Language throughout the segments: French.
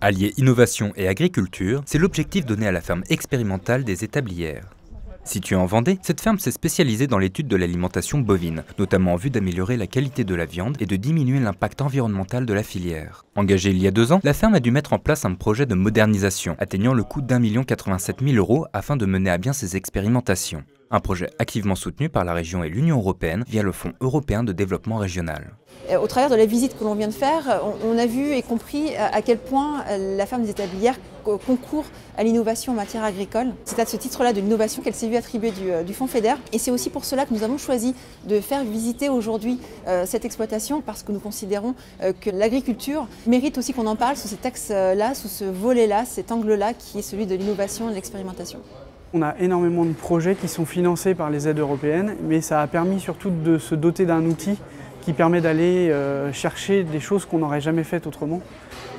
Allier innovation et agriculture, c'est l'objectif donné à la ferme expérimentale des Établières. Située en Vendée, cette ferme s'est spécialisée dans l'étude de l'alimentation bovine, notamment en vue d'améliorer la qualité de la viande et de diminuer l'impact environnemental de la filière. Engagée il y a 2 ans, la ferme a dû mettre en place un projet de modernisation, atteignant le coût d'1,087 million afin de mener à bien ses expérimentations. Un projet activement soutenu par la région et l'Union européenne via le Fonds européen de développement régional. Au travers de la visite que l'on vient de faire, on a vu et compris à quel point la ferme des Établières concourt à l'innovation en matière agricole. C'est à ce titre-là de l'innovation qu'elle s'est vue attribuer du Fonds FEDER. Et c'est aussi pour cela que nous avons choisi de faire visiter aujourd'hui cette exploitation, parce que nous considérons que l'agriculture mérite aussi qu'on en parle sous cet axe-là, sous ce volet-là, cet angle-là qui est celui de l'innovation et de l'expérimentation. On a énormément de projets qui sont financés par les aides européennes, mais ça a permis surtout de se doter d'un outil qui permet d'aller chercher des choses qu'on n'aurait jamais faites autrement.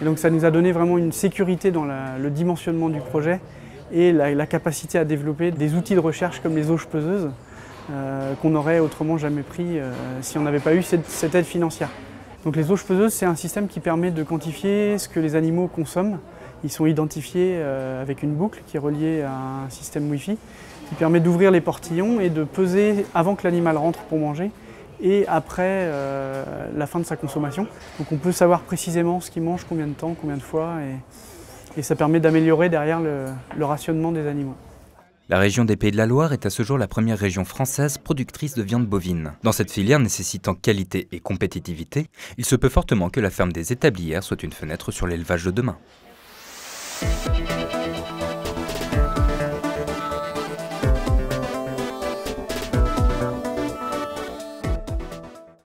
Et donc ça nous a donné vraiment une sécurité dans le dimensionnement du projet et la capacité à développer des outils de recherche comme les auges peseuses qu'on n'aurait autrement jamais pris si on n'avait pas eu cette aide financière. Donc les auges peseuses, c'est un système qui permet de quantifier ce que les animaux consomment. Ils sont identifiés avec une boucle qui est reliée à un système Wi-Fi qui permet d'ouvrir les portillons et de peser avant que l'animal rentre pour manger et après la fin de sa consommation. Donc on peut savoir précisément ce qu'il mange, combien de temps, combien de fois, et ça permet d'améliorer derrière le rationnement des animaux. La région des Pays de la Loire est à ce jour la première région française productrice de viande bovine. Dans cette filière nécessitant qualité et compétitivité, il se peut fortement que la ferme des Établières soit une fenêtre sur l'élevage de demain.